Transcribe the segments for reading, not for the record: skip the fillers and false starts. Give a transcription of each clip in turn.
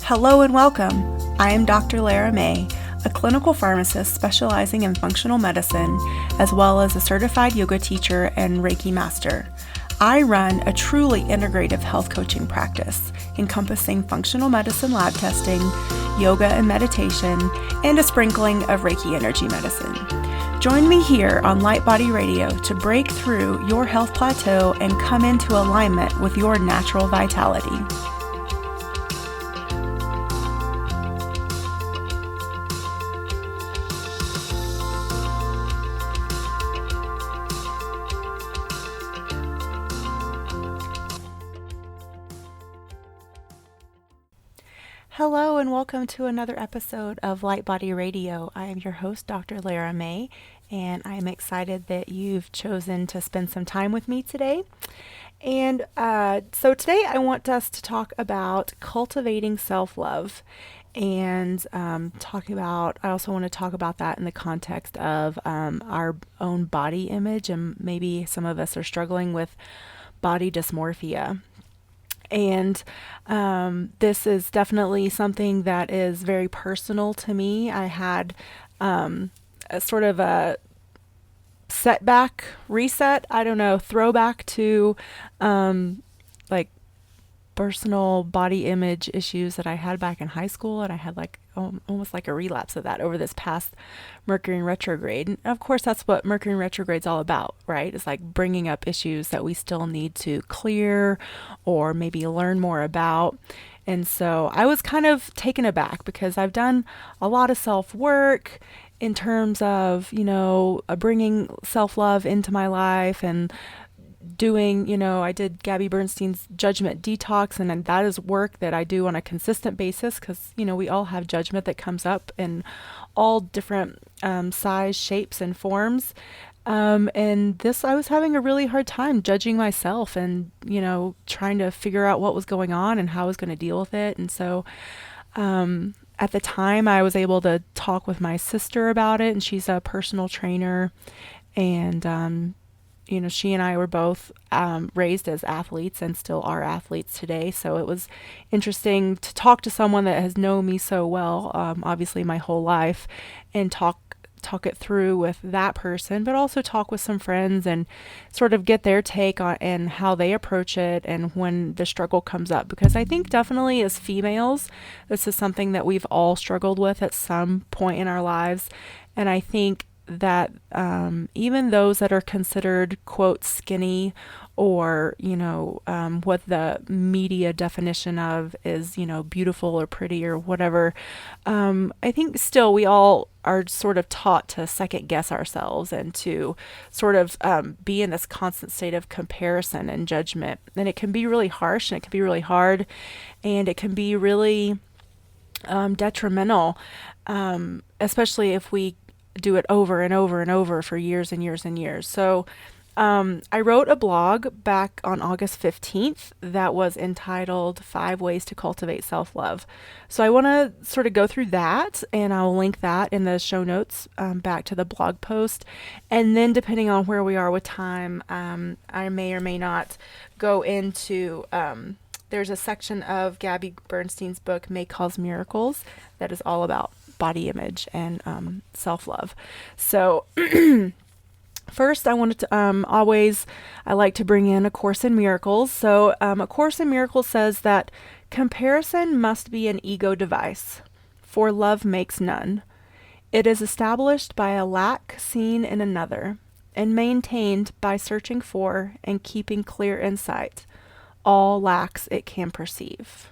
Hello and welcome. I am Dr. Lara, a clinical pharmacist specializing in functional medicine, as well as a certified yoga teacher and Reiki master. I run a truly integrative health coaching practice, encompassing functional medicine lab testing, yoga and meditation, and a sprinkling of Reiki energy medicine. Join me here on Light Body Radio to break through your health plateau and come into alignment with your natural vitality. Hello and welcome to another episode of Light Body Radio. I am your host, Dr. Lara, and I am excited that you've chosen to spend some time with me today. And so today I want us to talk about cultivating self-love and I also want to talk about that in the context of our own body image, and maybe some of us are struggling with body dysmorphia. And this is definitely something that is very personal to me. I had a sort of a setback, reset, throwback to like personal body image issues that I had back in high school. And I had almost like a relapse of that over this past Mercury in retrograde. And of course, that's what Mercury in retrograde is all about, right? It's like bringing up issues that we still need to clear or maybe learn more about. And so I was kind of taken aback because I've done a lot of self-work in terms of, bringing self-love into my life and doing, I did Gabby Bernstein's judgment detox, and that is work that I do on a consistent basis because, we all have judgment that comes up in all different size, shapes, and forms. And I was having a really hard time judging myself and, trying to figure out what was going on and how I was going to deal with it. And so at the time I was able to talk with my sister about it, and she's a personal trainer, and she and I were both raised as athletes and still are athletes today. So it was interesting to talk to someone that has known me so well, obviously my whole life, and talk it through with that person, but also talk with some friends and sort of get their take on and how they approach it and when the struggle comes up. Because I think definitely as females, this is something that we've all struggled with at some point in our lives. And I think that even those that are considered, quote, skinny, or, what the media definition of is, beautiful or pretty or whatever, I think still we all are sort of taught to second guess ourselves and to sort of be in this constant state of comparison and judgment. And it can be really harsh, and it can be really hard, and it can be really detrimental, especially if we do it over and over and over for years and years and years. So I wrote a blog back on August 15th that was entitled 5 Ways to Cultivate Self-Love. So I want to sort of go through that, and I'll link that in the show notes back to the blog post. And then depending on where we are with time, I may or may not go into there's a section of Gabby Bernstein's book, May Cause Miracles, that is all about body image and self-love. So first, I wanted to I like to bring in A Course in Miracles. So A Course in Miracles says that comparison must be an ego device, for love makes none. It is established by a lack seen in another, and maintained by searching for and keeping clear insight all lacks it can perceive.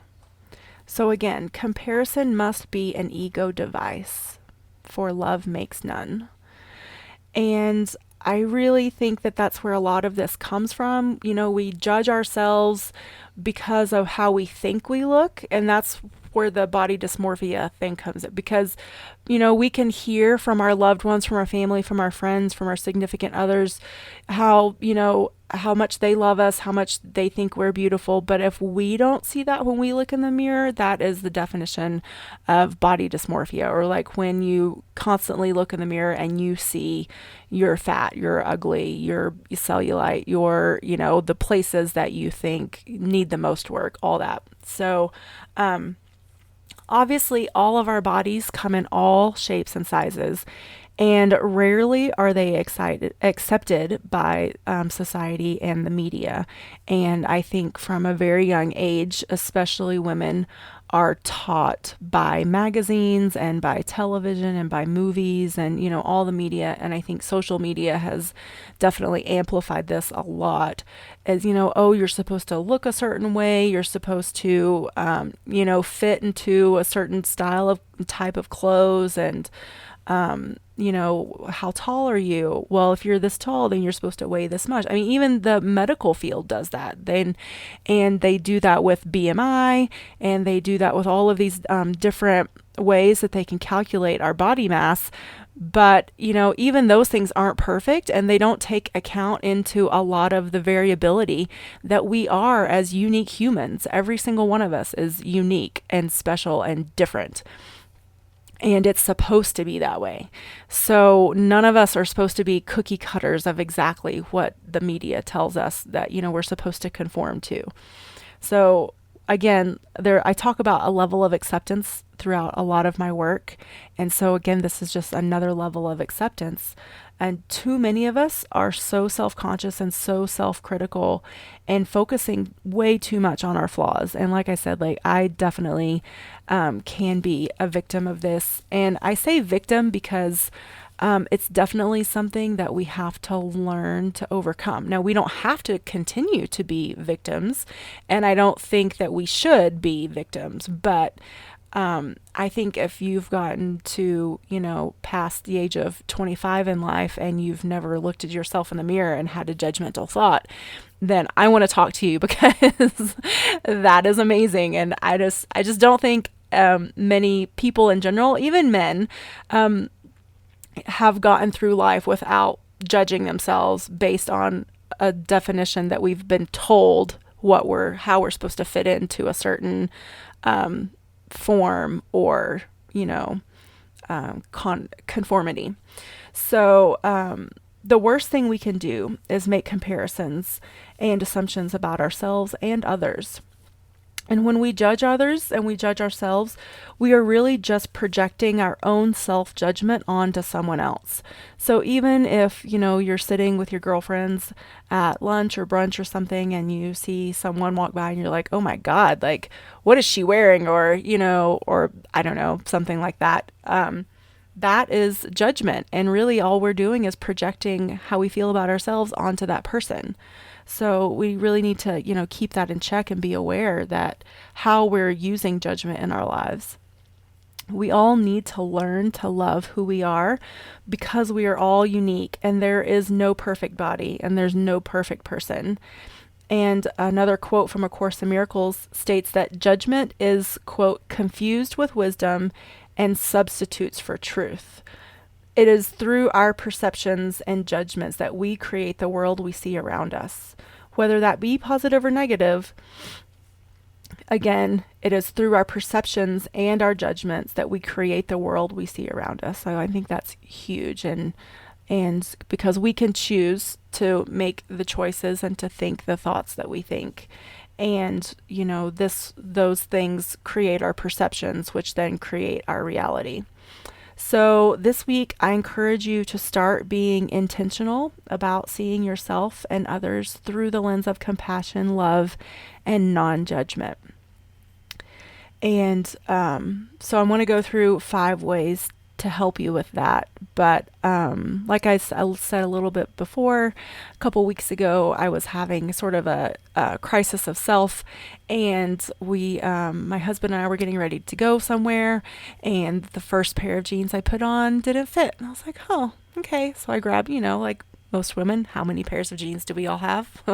So again, comparison must be an ego device, for love makes none. And I really think that that's where a lot of this comes from. We judge ourselves because of how we think we look, and that's where the body dysmorphia thing comes in. Because, we can hear from our loved ones, from our family, from our friends, from our significant others, how much they love us, how much they think we're beautiful. But if we don't see that when we look in the mirror, that is the definition of body dysmorphia. Or like when you constantly look in the mirror and you see you're fat, you're ugly, you're cellulite, you're, the places that you think need the most work, all that. So, Obviously, all of our bodies come in all shapes and sizes, and rarely are they accepted by society and the media. And I think from a very young age, especially women, are taught by magazines and by television and by movies and, all the media. And I think social media has definitely amplified this a lot as, oh, you're supposed to look a certain way. You're supposed to, fit into a certain style of type of clothes. And, how tall are you? Well, if you're this tall, then you're supposed to weigh this much. I mean, even the medical field does that. And they do that with BMI, and they do that with all of these different ways that they can calculate our body mass. But, even those things aren't perfect, and they don't take account into a lot of the variability that we are as unique humans. Every single one of us is unique and special and different. And it's supposed to be that way. So none of us are supposed to be cookie cutters of exactly what the media tells us that, we're supposed to conform to. So again, I talk about a level of acceptance throughout a lot of my work. And so again, this is just another level of acceptance. And too many of us are so self-conscious and so self-critical and focusing way too much on our flaws. And like I said, I definitely can be a victim of this. And I say victim because it's definitely something that we have to learn to overcome. Now, we don't have to continue to be victims, and I don't think that we should be victims, but I think if you've gotten to, past the age of 25 in life and you've never looked at yourself in the mirror and had a judgmental thought, then I want to talk to you because that is amazing. And I just don't think many people in general, even men, have gotten through life without judging themselves based on a definition that we've been told how we're supposed to fit into a certain form or conformity. So the worst thing we can do is make comparisons and assumptions about ourselves and others. And when we judge others and we judge ourselves, we are really just projecting our own self-judgment onto someone else. So even if, you're sitting with your girlfriends at lunch or brunch or something and you see someone walk by and you're like, oh my God, what is she wearing? Or, or I don't know, something like that. That is judgment. And really all we're doing is projecting how we feel about ourselves onto that person. So we really need to, keep that in check and be aware that how we're using judgment in our lives. We all need to learn to love who we are because we are all unique and there is no perfect body and there's no perfect person. And another quote from A Course in Miracles states that judgment is, quote, confused with wisdom and substitutes for truth. It is through our perceptions and judgments that we create the world we see around us. Whether that be positive or negative, again, it is through our perceptions and our judgments that we create the world we see around us. So I think that's huge. And because we can choose to make the choices and to think the thoughts that we think. And, those things create our perceptions, which then create our reality. So this week, I encourage you to start being intentional about seeing yourself and others through the lens of compassion, love, and non-judgment. And so I want to go through 5 ways to help you with that. But like I said a little bit before, a couple weeks ago, I was having sort of a crisis of self, and my husband and I were getting ready to go somewhere, and the first pair of jeans I put on didn't fit. And I was like, oh, okay. So I grabbed, like most women, how many pairs of jeans do we all have?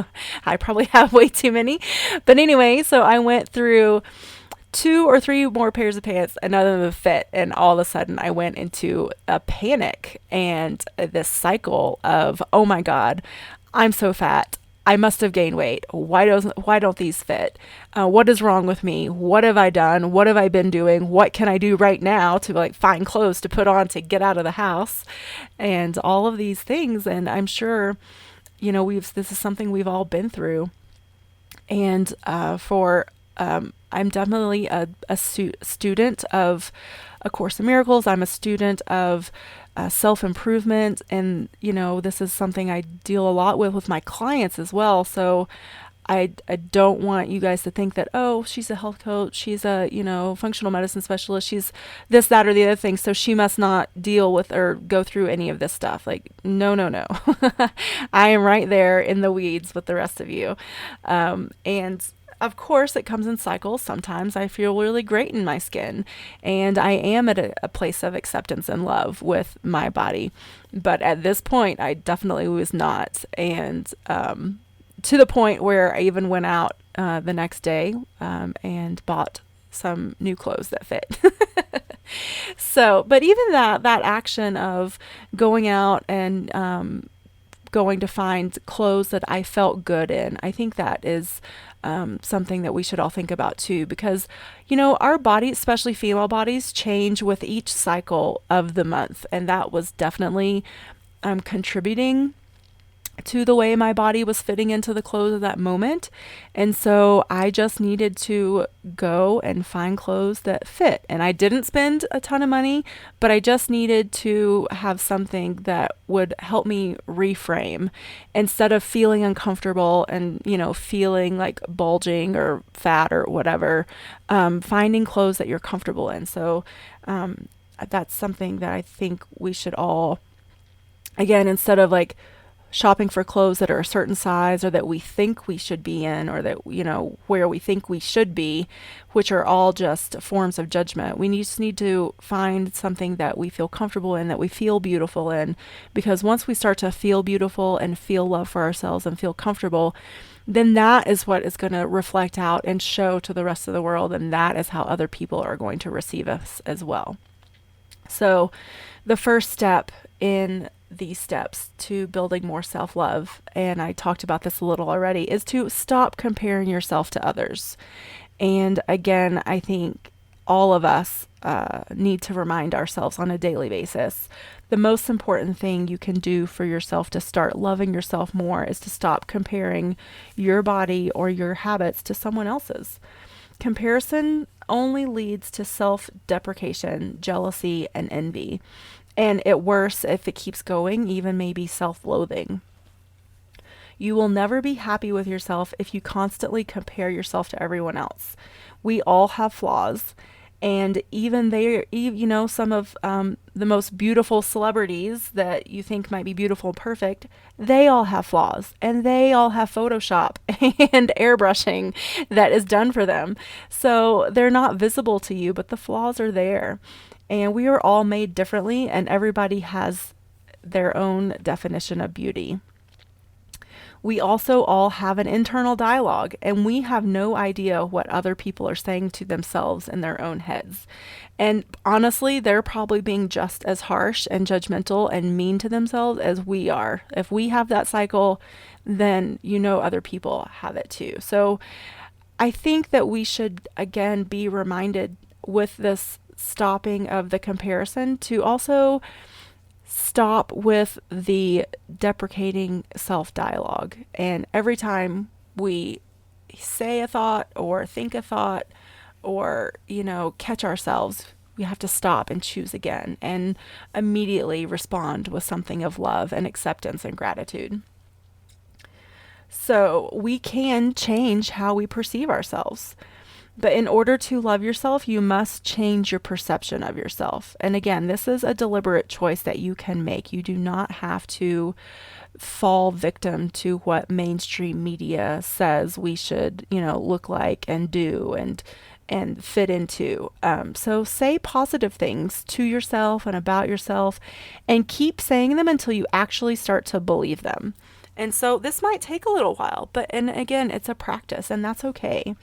I probably have way too many. But anyway, so I went through 2 or 3 more pairs of pants and none of them fit, and all of a sudden I went into a panic and this cycle of, oh my God, I'm so fat, I must have gained weight, why don't these fit, what is wrong with me, what have I done, what have I been doing, what can I do right now to find clothes to put on to get out of the house, and all of these things. And I'm sure this is something we've all been through. And for I'm definitely a student of A Course in Miracles. I'm a student of self-improvement. And, this is something I deal a lot with my clients as well. So I don't want you guys to think that, oh, she's a health coach, she's a, functional medicine specialist, she's this, that, or the other thing, so she must not deal with or go through any of this stuff. Like, no, no, no. I am right there in the weeds with the rest of you. And of course, it comes in cycles. Sometimes I feel really great in my skin, and I am at a place of acceptance and love with my body. But at this point, I definitely was not. And, to the point where I even went out the next day and bought some new clothes that fit. So, but even that action of going out and going to find clothes that I felt good in, I think that is something that we should all think about too, because, our bodies, especially female bodies, change with each cycle of the month. And that was definitely contributing to the way my body was fitting into the clothes of that moment. And so I just needed to go and find clothes that fit. And I didn't spend a ton of money, but I just needed to have something that would help me reframe instead of feeling uncomfortable and, feeling like bulging or fat or whatever, finding clothes that you're comfortable in. So that's something that I think we should all, again, instead of like shopping for clothes that are a certain size or that we think we should be in, or that, where we think we should be, which are all just forms of judgment. We just need to find something that we feel comfortable in, that we feel beautiful in, because once we start to feel beautiful and feel love for ourselves and feel comfortable, then that is what is going to reflect out and show to the rest of the world. And that is how other people are going to receive us as well. So the first step in these steps to building more self-love, and I talked about this a little already, is to stop comparing yourself to others. And again, I think all of us need to remind ourselves on a daily basis, the most important thing you can do for yourself to start loving yourself more is to stop comparing your body or your habits to someone else's. Comparison only leads to self-deprecation, jealousy, and envy. And at worst, if it keeps going, even maybe self-loathing. You will never be happy with yourself if you constantly compare yourself to everyone else. We all have flaws. And even they, some of the most beautiful celebrities that you think might be beautiful and perfect, they all have flaws, and they all have Photoshop and airbrushing that is done for them. So they're not visible to you, but the flaws are there. And we are all made differently, and everybody has their own definition of beauty. We also all have an internal dialogue, and we have no idea what other people are saying to themselves in their own heads. And honestly, they're probably being just as harsh and judgmental and mean to themselves as we are. If we have that cycle, then other people have it too. So I think that we should, again, be reminded with this stopping of the comparison to also stop with the deprecating self-dialogue. And every time we say a thought or think a thought or, catch ourselves, we have to stop and choose again and immediately respond with something of love and acceptance and gratitude. So we can change how we perceive ourselves. But in order to love yourself, you must change your perception of yourself. And again, this is a deliberate choice that you can make. You do not have to fall victim to what mainstream media says we should, look like and do and fit into. So say positive things to yourself and about yourself, and keep saying them until you actually start to believe them. And so this might take a little while, and again, it's a practice, and that's okay.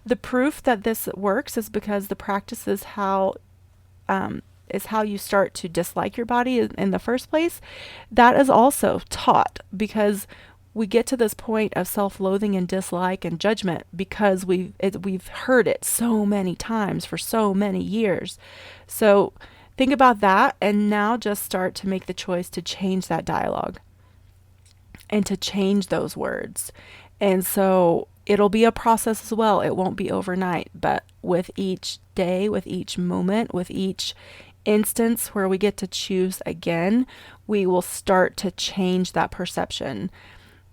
The proof that this works is because the practice is how you start to dislike your body in the first place. That is also taught, because we get to this point of self-loathing and dislike and judgment because we've heard it so many times for so many years. So think about that, and now just start to make the choice to change that dialogue and to change those words. And so it'll be a process as well. It won't be overnight, but with each day, with each moment, with each instance where we get to choose again, we will start to change that perception,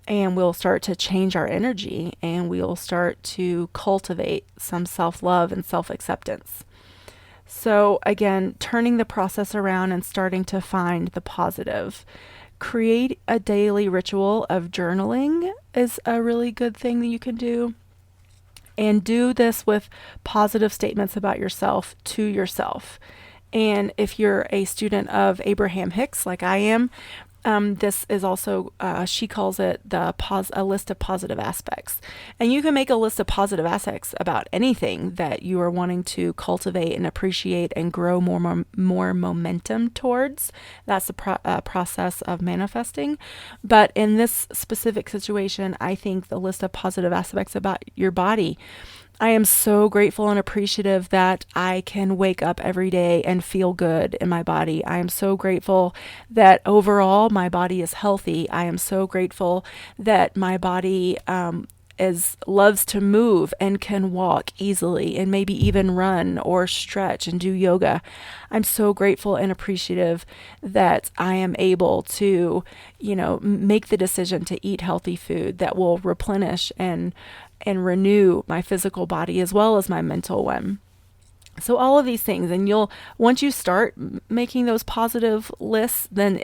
and we'll start to change our energy, and we'll start to cultivate some self-love and self-acceptance. So again, turning the process around and starting to find the positive. Create a daily ritual of journaling is a really good thing that you can do. And do this with positive statements about yourself to yourself. And if you're a student of Abraham Hicks, like I am, this is also, she calls it a list of positive aspects. And you can make a list of positive aspects about anything that you are wanting to cultivate and appreciate and grow more momentum towards. That's the process of manifesting. But in this specific situation, I think the list of positive aspects about your body, I am so grateful and appreciative that I can wake up every day and feel good in my body. I am so grateful that overall my body is healthy. I am so grateful that my body loves to move and can walk easily and maybe even run or stretch and do yoga. I'm so grateful and appreciative that I am able to, make the decision to eat healthy food that will replenish and renew my physical body as well as my mental one. So all of these things, and once you start making those positive lists, then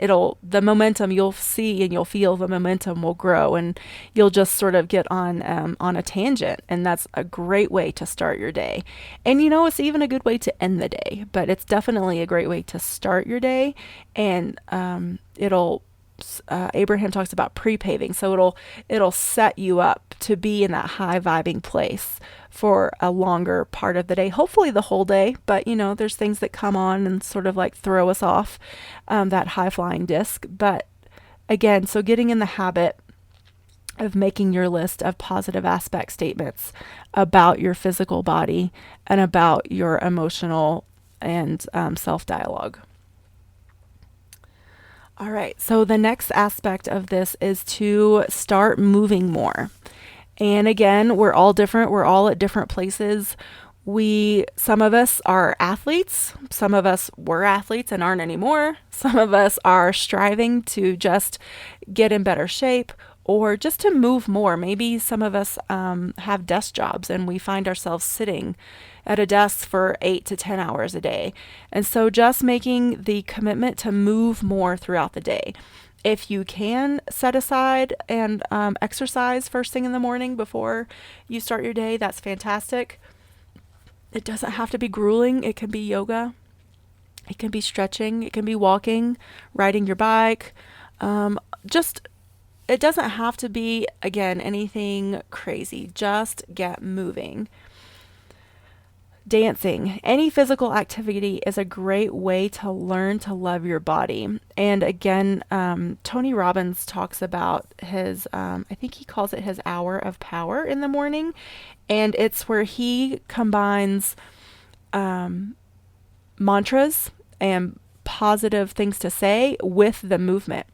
the momentum you'll see and you'll feel the momentum will grow, and you'll just sort of get on a tangent. And that's a great way to start your day. And it's even a good way to end the day, but it's definitely a great way to start your day. And Abraham talks about pre-paving, so it'll set you up to be in that high vibing place for a longer part of the day, hopefully the whole day. But there's things that come on and sort of like throw us off that high flying disc. But again, so getting in the habit of making your list of positive aspect statements about your physical body and about your emotional and self-dialogue. All right, so the next aspect of this is to start moving more. And again, we're all different. We're all at different places. Some of us are athletes. Some of us were athletes and aren't anymore. Some of us are striving to just get in better shape or just to move more. Maybe some of us have desk jobs and we find ourselves sitting at a desk for 8 to 10 hours a day. And so just making the commitment to move more throughout the day. If you can set aside and exercise first thing in the morning before you start your day, that's fantastic. It doesn't have to be grueling. It can be yoga. It can be stretching. It can be walking, riding your bike. It doesn't have to be, again, anything crazy. Just get moving. Dancing, any physical activity is a great way to learn to love your body. And again, Tony Robbins talks about his, I think he calls it his hour of power in the morning. And it's where he combines mantras and positive things to say with the movement.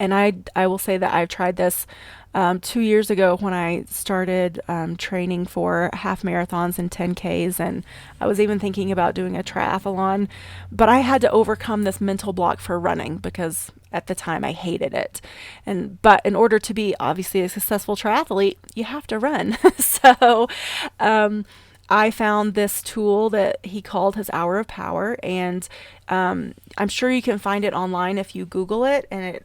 And I will say that I've tried this 2 years ago when I started training for half marathons and 10Ks, and I was even thinking about doing a triathlon, but I had to overcome this mental block for running because at the time I hated it. But in order to be obviously a successful triathlete, you have to run. So I found this tool that he called his hour of power, and I'm sure you can find it online if you Google it, and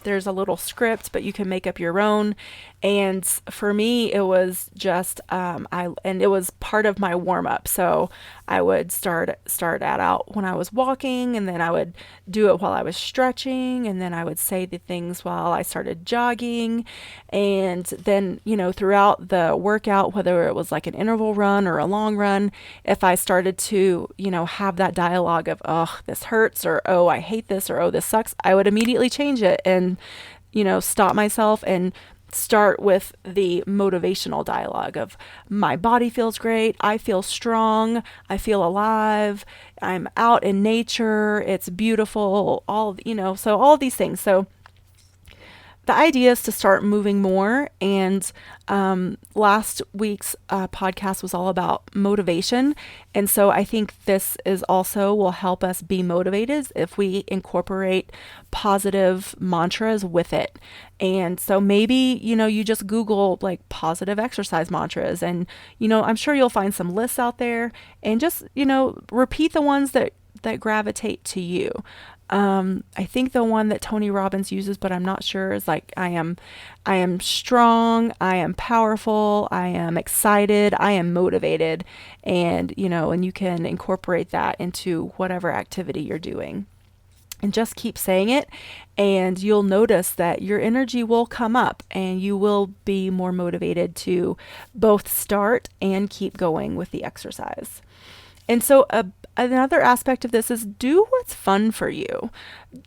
there's a little script, but you can make up your own. And for me, it was just it was part of my warm up. So I would start that out when I was walking, and then I would do it while I was stretching, and then I would say the things while I started jogging, and then throughout the workout, whether it was like an interval run or a long run, if I started to have that dialogue of, oh, this hurts, or oh, I hate this, or oh, this sucks, I would immediately change it and stop myself and start with the motivational dialogue of, my body feels great, I feel strong, I feel alive, I'm out in nature, it's beautiful, so all these things. So the idea is to start moving more. And last week's podcast was all about motivation. And so I think this is also will help us be motivated if we incorporate positive mantras with it. And so maybe, you just Google like positive exercise mantras, and, I'm sure you'll find some lists out there, and just, repeat the ones that gravitate to you. I think the one that Tony Robbins uses, but I'm not sure, is like, I am strong, I am powerful, I am excited, I am motivated. And, and you can incorporate that into whatever activity you're doing. And just keep saying it, and you'll notice that your energy will come up and you will be more motivated to both start and keep going with the exercise. And so another aspect of this is do what's fun for you.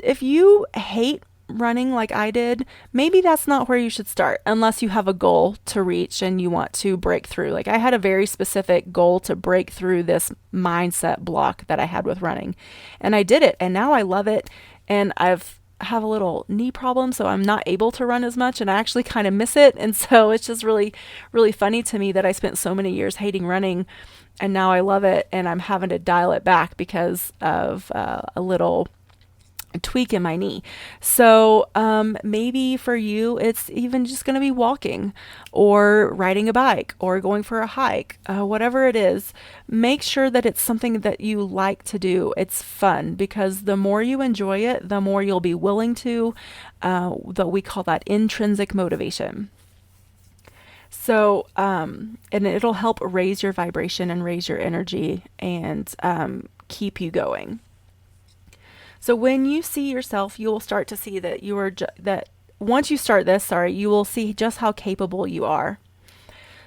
If you hate running like I did, maybe that's not where you should start unless you have a goal to reach and you want to break through. Like I had a very specific goal to break through this mindset block that I had with running. And I did it, and now I love it. And have a little knee problem, so I'm not able to run as much, and I actually kind of miss it. And so it's just really, really funny to me that I spent so many years hating running, and now I love it, and I'm having to dial it back because of a little tweak in my knee. So maybe for you, it's even just going to be walking or riding a bike or going for a hike, whatever it is. Make sure that it's something that you like to do. It's fun, because the more you enjoy it, the more you'll be willing to. We call that intrinsic motivation. So, and it'll help raise your vibration and raise your energy and keep you going. So when you see yourself, you will start to see that that once you start this, you will see just how capable you are.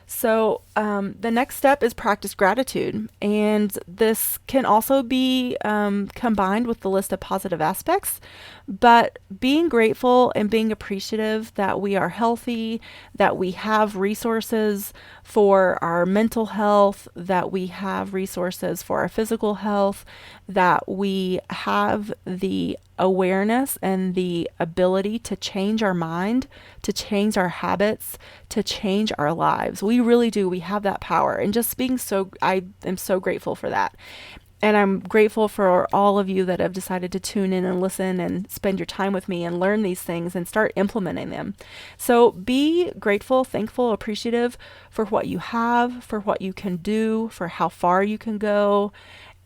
So the next step is practice gratitude. And this can also be combined with the list of positive aspects. But being grateful and being appreciative that we are healthy, that we have resources for our mental health, that we have resources for our physical health, that we have the awareness and the ability to change our mind, to change our habits, to change our lives. We really do. We have that power. And just I am so grateful for that. And I'm grateful for all of you that have decided to tune in and listen and spend your time with me and learn these things and start implementing them. So be grateful, thankful, appreciative for what you have, for what you can do, for how far you can go.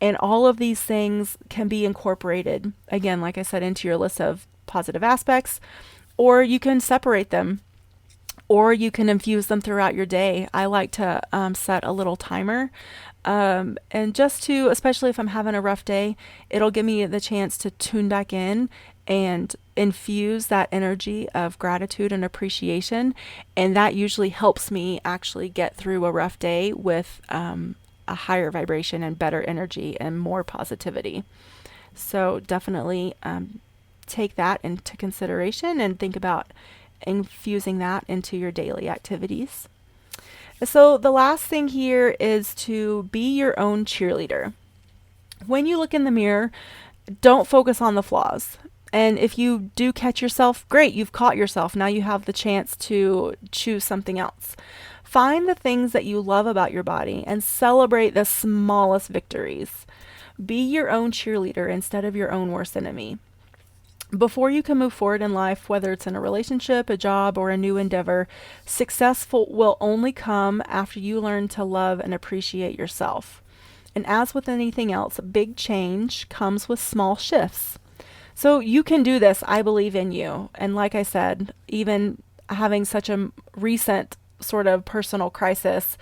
And all of these things can be incorporated, again, like I said, into your list of positive aspects, or you can separate them, or you can infuse them throughout your day. I like to set a little timer. And just to, especially if I'm having a rough day, it'll give me the chance to tune back in and infuse that energy of gratitude and appreciation. And that usually helps me actually get through a rough day with a higher vibration and better energy and more positivity. So definitely take that into consideration and think about infusing that into your daily activities. So the last thing here is to be your own cheerleader. When you look in the mirror, don't focus on the flaws. And if you do catch yourself, great, you've caught yourself. Now you have the chance to choose something else. Find the things that you love about your body and celebrate the smallest victories. Be your own cheerleader instead of your own worst enemy. Before you can move forward in life, whether it's in a relationship, a job, or a new endeavor, success will only come after you learn to love and appreciate yourself. And as with anything else, big change comes with small shifts. So you can do this. I believe in you. And like I said, even having such a recent sort of personal crisis,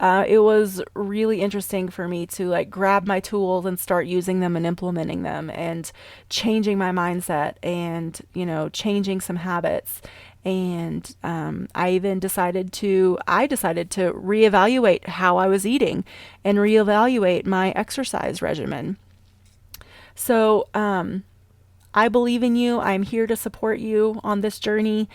it was really interesting for me to grab my tools and start using them and implementing them and changing my mindset and, changing some habits. And I even decided to reevaluate how I was eating and reevaluate my exercise regimen. So I believe in you. I'm here to support you on this journey.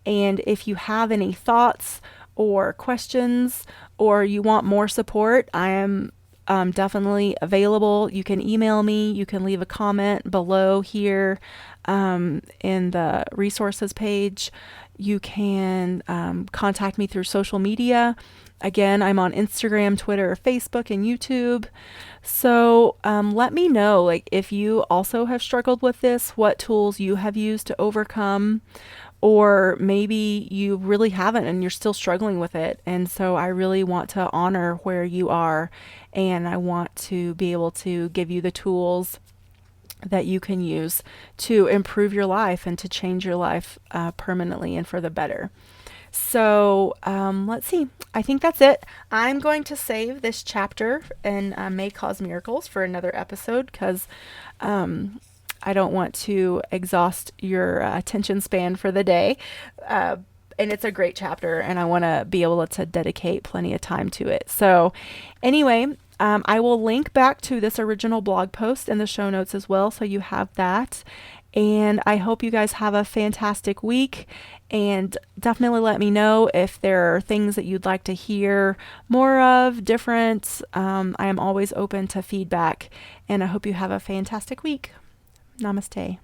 And if you have any thoughts or questions, or you want more support, I am definitely available. You can email me. You can leave a comment below here in the resources page. You can contact me through social media. Again, I'm on Instagram, Twitter, Facebook, and YouTube. So let me know, like, if you also have struggled with this, what tools you have used to overcome, or maybe you really haven't and you're still struggling with it. And so I really want to honor where you are, and I want to be able to give you the tools that you can use to improve your life and to change your life permanently and for the better. So let's see. I think that's it. I'm going to save this chapter in May Cause Miracles for another episode because I don't want to exhaust your attention span for the day. And it's a great chapter, and I want to be able to dedicate plenty of time to it. So anyway, I will link back to this original blog post in the show notes as well, so you have that. And I hope you guys have a fantastic week, and definitely let me know if there are things that you'd like to hear more of, different. I am always open to feedback, and I hope you have a fantastic week. Namaste.